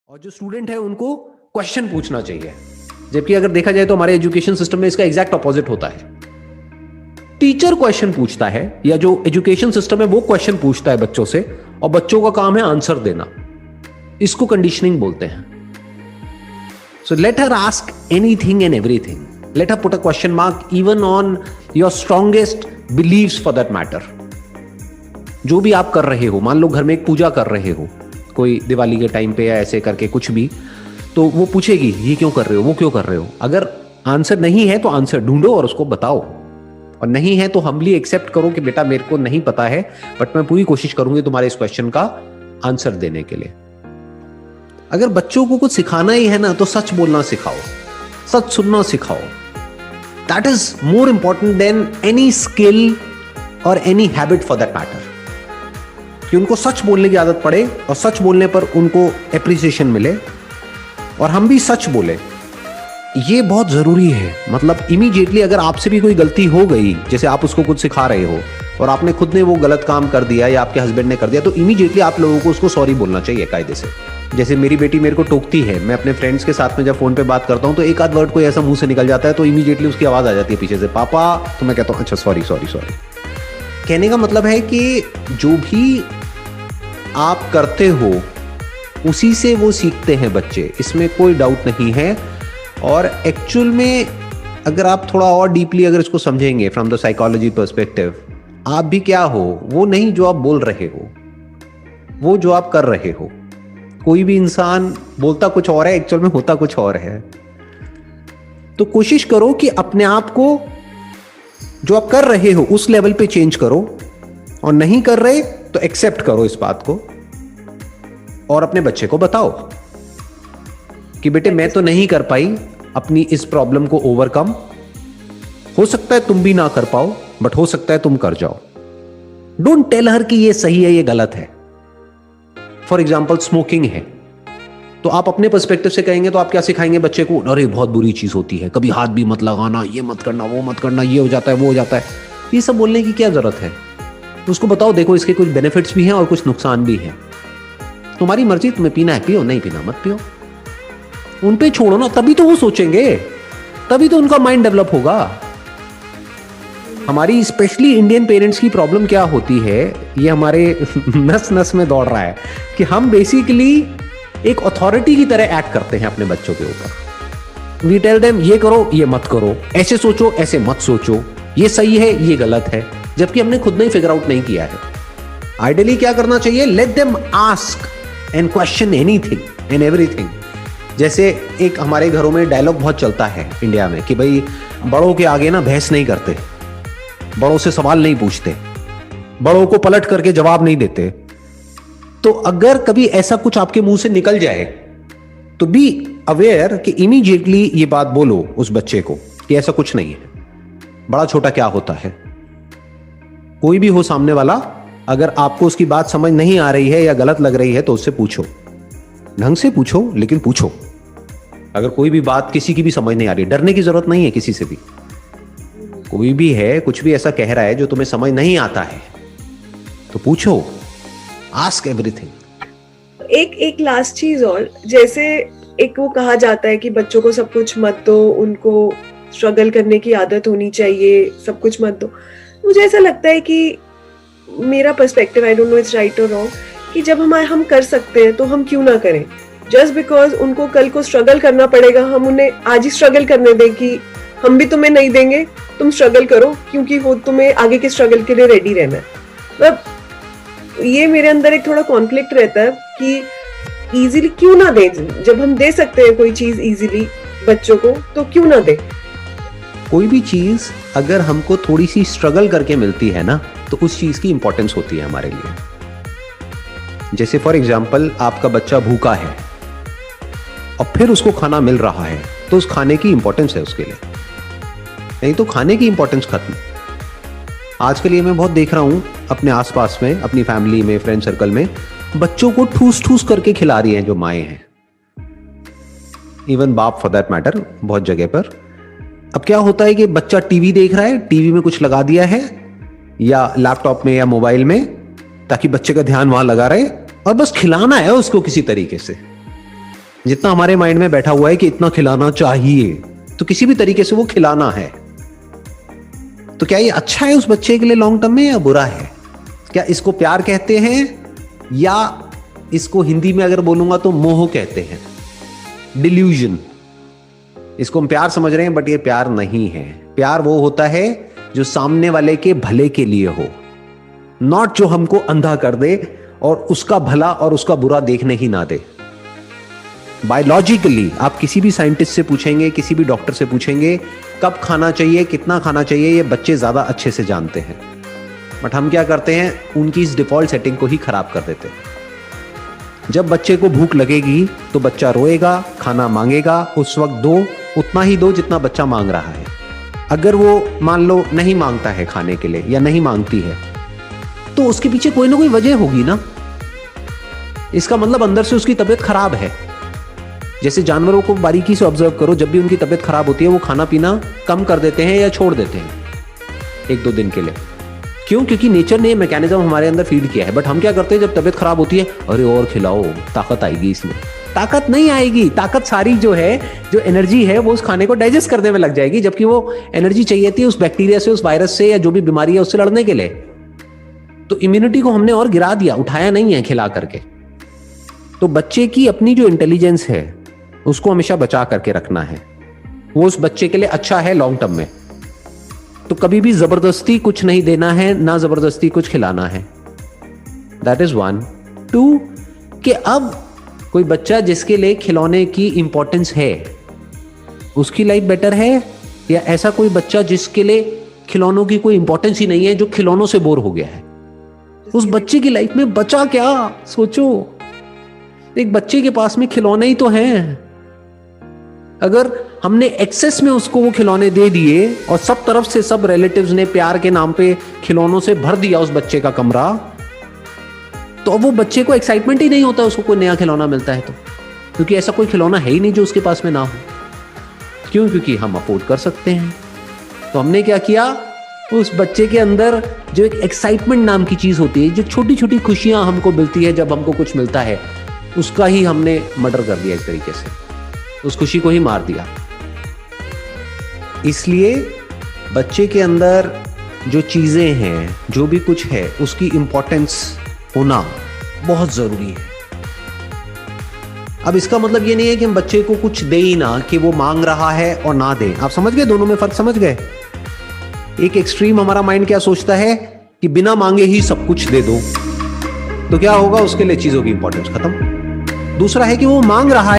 और जो स्टूडेंट है उनको क्वेश्चन पूछना चाहिए। जबकि अगर देखा जाए तो हमारे एजुकेशन सिस्टम में इसका एग्जैक्ट ऑपोजिट होता है। टीचर क्वेश्चन पूछता है या जो एजुकेशन सिस्टम है वो क्वेश्चन पूछता है बच्चों से और बच्चों का काम है आंसर देना। इसको कंडीशनिंग बोलते हैं। So let her ask anything and everything. Let her put a question mark even on your strongest believes for that matter. जो भी आप कर रहे हो, मान लो घर में एक पूजा कर रहे हो, कोई दिवाली के टाइम पे या ऐसे करके कुछ भी, तो वो पूछेगी ये क्यों कर रहे हो, वो क्यों कर रहे हो। अगर आंसर नहीं है तो आंसर ढूंढो और उसको बताओ, और नहीं है तो हम्बली एक्सेप्ट करो कि बेटा मेरे को नहीं पता है, बट मैं पूरी कोशिश करूंगी तुम्हारे इस क्वेश्चन का आंसर देने के लिए। अगर बच्चों को कुछ सिखाना ही है ना तो सच बोलना सिखाओ, सच सुनना सिखाओ। That is more important than any skill और any habit for that matter. कि उनको सच बोलने की आदत पड़े और सच बोलने पर उनको एप्रिसिएशन मिले और हम भी सच बोले, ये बहुत जरूरी है। मतलब इमीडिएटली अगर आपसे भी कोई गलती हो गई, जैसे आप उसको कुछ सिखा रहे हो और आपने खुद ने वो गलत काम कर दिया या आपके हस्बैंड ने कर दिया, तो इमीडिएटली आप लोगों को उसको सॉरी बोलना चाहिए कायदे से। जैसे मेरी बेटी मेरे को टोकती है, मैं अपने फ्रेंड्स के साथ में जब फोन पे बात करता हूँ तो एक आध वर्ड कोई ऐसा मुंह से निकल जाता है तो इमीडिएटली उसकी आवाज आ जाती है पीछे से, पापा। तो मैं कहता हूँ अच्छा सॉरी सॉरी सॉरी। कहने का मतलब है कि जो भी आप करते हो उसी से वो सीखते हैं बच्चे, इसमें कोई डाउट नहीं है। और एक्चुअल में अगर आप थोड़ा और डीपली अगर इसको समझेंगे फ्रॉम द साइकोलॉजी पर्सपेक्टिव, आप भी क्या हो, वो नहीं जो आप बोल रहे हो, वो जो आप कर रहे हो। कोई भी इंसान बोलता कुछ और है, एक्चुअल में होता कुछ और है। तो कोशिश करो कि अपने आप को जो आप कर रहे हो उस लेवल पे चेंज करो, और नहीं कर रहे तो एक्सेप्ट करो इस बात को और अपने बच्चे को बताओ कि बेटे मैं तो नहीं कर पाई अपनी इस प्रॉब्लम को ओवरकम। हो सकता है तुम भी ना कर पाओ, बट हो सकता है तुम कर जाओ। डोंट टेल हर कि ये सही है ये गलत है। फॉर एग्जाम्पल स्मोकिंग है तो आप अपने पर्सपेक्टिव से कहेंगे तो आप क्या सिखाएंगे बच्चे को, अरे बहुत बुरी चीज होती है, कभी हाथ भी मत लगाना, ये मत करना, वो मत करना, ये हो जाता है वो हो जाता है। ये सब बोलने की क्या जरूरत है। उसको बताओ देखो इसके कुछ बेनिफिट्स भी हैं और कुछ नुकसान भी हैं। तुम्हारी मर्जी, तुम्हें पीना है पियो, नहीं पीना मत पियो। उन पे छोड़ो ना, तभी तो वो सोचेंगे, तभी तो उनका माइंड डेवलप होगा। हमारी स्पेशली इंडियन पेरेंट्स की प्रॉब्लम क्या होती है, ये हमारे नस नस में दौड़ रहा है कि हम बेसिकली एक अथॉरिटी की तरह एक्ट करते हैं अपने बच्चों के ऊपर। वी टेल देम ये करो ये मत करो, ऐसे सोचो ऐसे मत सोचो, ये सही है ये गलत है, जबकि हमने खुद नहीं फिगर आउट नहीं किया है। आइडियली क्या करना चाहिए, let them ask and question anything and everything. जैसे एक हमारे घरों में डायलॉग बहुत चलता है इंडिया में कि भाई बड़ों के आगे ना बहस नहीं करते, बड़ों से सवाल नहीं पूछते, बड़ों को पलट करके जवाब नहीं देते। तो अगर कभी ऐसा कुछ आपके मुंह से निकल जाए तो बी अवेयर कि इमीडिएटली ये बात बोलो उस बच्चे को कि ऐसा कुछ नहीं है। बड़ा छोटा क्या होता है, कोई भी हो सामने वाला, अगर आपको उसकी बात समझ नहीं आ रही है या गलत लग रही है तो उससे पूछो, ढंग से पूछो लेकिन पूछो। अगर कोई भी बात किसी की भी समझ नहीं आ रही, डरने की जरूरत नहीं है किसी से भी। कोई भी है कुछ भी ऐसा कह रहा है जो तुम्हें समझ नहीं आता है तो पूछो, आस्क एवरीथिंग। एक लास्ट चीज और, जैसे एक वो कहा जाता है कि बच्चों को सब कुछ मत दो, उनको स्ट्रगल करने की आदत होनी चाहिए, सब कुछ मत दो। मुझे ऐसा लगता है कि मेरा perspective, I don't know it's right और रॉन्ग, कि जब हम कर सकते हैं तो हम क्यों ना करें। जस्ट बिकॉज उनको कल को स्ट्रगल करना पड़ेगा, हम उन्हें आज ही स्ट्रगल करने दें कि हम भी तुम्हें नहीं देंगे, तुम स्ट्रगल करो, क्योंकि वो तुम्हें आगे के स्ट्रगल के लिए रेडी रहना है। मतलब ये मेरे अंदर एक थोड़ा कॉन्फ्लिक्ट रहता है कि इजीली क्यों ना दें। जब हम दे सकते हैं कोई चीज इजीली बच्चों को तो क्यों ना दें। कोई भी चीज अगर हमको थोड़ी सी स्ट्रगल करके मिलती है ना तो उस चीज की इंपॉर्टेंस होती है हमारे लिए। जैसे फॉर एग्जाम्पल आपका बच्चा भूखा है और फिर उसको खाना मिल रहा है तो उस खाने की इंपॉर्टेंस है उसके लिए, नहीं तो खाने की इंपॉर्टेंस खत्म। आजकल ये मैं बहुत देख रहा हूं अपने आसपास में, अपनी फैमिली में, फ्रेंड सर्कल में, बच्चों को ठूस ठूस करके खिला रही हैं जो माएँ हैं, इवन बाप फॉर दैट मैटर बहुत जगह पर। अब क्या होता है कि बच्चा टीवी देख रहा है, टीवी में कुछ लगा दिया है या लैपटॉप में या मोबाइल में, ताकि बच्चे का ध्यान वहां लगा रहे, और बस खिलाना है उसको किसी तरीके से। जितना हमारे माइंड में बैठा हुआ है कि इतना खिलाना चाहिए, तो किसी भी तरीके से वो खिलाना है। तो क्या ये अच्छा है उस बच्चे के लिए लॉन्ग टर्म में या बुरा है? क्या इसको प्यार कहते हैं या इसको हिंदी में अगर बोलूंगा तो मोह कहते हैं, डिल्यूजन। इसको हम प्यार समझ रहे हैं बट ये प्यार नहीं है। प्यार वो होता है जो सामने वाले के भले के लिए हो, नॉट जो हमको अंधा कर दे और उसका भला और उसका बुरा देखने ही ना दे। बायोलॉजिकली आप किसी भी साइंटिस्ट से पूछेंगे, किसी भी डॉक्टर से पूछेंगे कब खाना चाहिए, कितना खाना चाहिए, ये बच्चे ज्यादा अच्छे से जानते हैं। बट हम क्या करते हैं, उनकी इस डिफॉल्ट सेटिंग को ही खराब कर देते हैं। जब बच्चे को भूख लगेगी तो बच्चा रोएगा, खाना मांगेगा, उस वक्त दो, उतना ही दो जितना बच्चा मांग रहा है। अगर वो मान लो नहीं मांगता है खाने के लिए या नहीं मांगती है, तो उसके पीछे कोई ना कोई वजह होगी ना। इसका मतलब अंदर से उसकी तबीयत खराब है। जैसे जानवरों को बारीकी से ऑब्जर्व करो, जब भी उनकी तबीयत खराब होती है वो खाना पीना कम कर देते हैं या छोड़ देते हैं 1-2 दिन के लिए। क्यों? क्योंकि नेचर ने मैकेनिज्म हमारे अंदर फीड किया है। बट हम क्या करते हैं, जब तबीयत खराब होती है, अरे और खिलाओ, ताकत आएगी इसमें। ताकत नहीं आएगी, ताकत सारी जो है, जो एनर्जी है, वो उस खाने को डाइजेस्ट करने में लग जाएगी, जबकि वो एनर्जी चाहिए थी उस बैक्टीरिया से, उस वायरस से या जो भी बीमारी है उससे लड़ने के लिए। तो इम्यूनिटी को हमने और गिरा दिया, उठाया नहीं है खिला करके। तो बच्चे की अपनी जो इंटेलिजेंस है उसको हमेशा बचा करके रखना है, वो उस बच्चे के लिए अच्छा है लॉन्ग टर्म में। तो कभी भी जबरदस्ती कुछ नहीं देना है, ना जबरदस्ती कुछ खिलाना है। That is 1। 2 कि अब कोई बच्चा जिसके लिए खिलौने की इंपॉर्टेंस है, उसकी लाइफ बेटर है, या ऐसा कोई बच्चा जिसके लिए खिलौनों की कोई इंपॉर्टेंस ही नहीं है, जो खिलौनों से बोर हो गया है। उस बच्चे की लाइफ में बचा क्या? सोचो, एक बच्चे के पास में खिलौने ही तो हैं। अगर हमने एक्सेस में उसको वो खिलौने दे दिए और सब तरफ से सब रिलेटिव्स ने प्यार के नाम पे खिलौनों से भर दिया उस बच्चे का कमरा, तो अब वो बच्चे को एक्साइटमेंट ही नहीं होता उसको कोई नया खिलौना मिलता है तो, क्योंकि ऐसा कोई खिलौना है ही नहीं जो उसके पास में ना हो। क्यों? क्योंकि हम अफोर्ड कर सकते हैं। तो हमने क्या किया, उस बच्चे के अंदर जो एक एक्साइटमेंट नाम की चीज होती है, जो छोटी छोटी खुशियां हमको मिलती है जब हमको कुछ मिलता है, उसका ही हमने मर्डर कर दिया एक तरीके से, उस खुशी को ही मार दिया। इसलिए बच्चे के अंदर जो चीजें हैं, जो भी कुछ है, उसकी इंपॉर्टेंस होना बहुत जरूरी है। अब इसका मतलब ये नहीं है कि हम बच्चे को कुछ दे ही ना, कि वो मांग रहा है और ना दे। आप समझ गए? दोनों में फर्क समझ गए? एक एक्सट्रीम हमारा माइंड क्या सोचता है कि बिना मांगे ही सब कुछ दे दो, तो क्या होगा, उसके लिए चीजों की इंपॉर्टेंस खत्म। दूसरा है कि वो मांग रहा है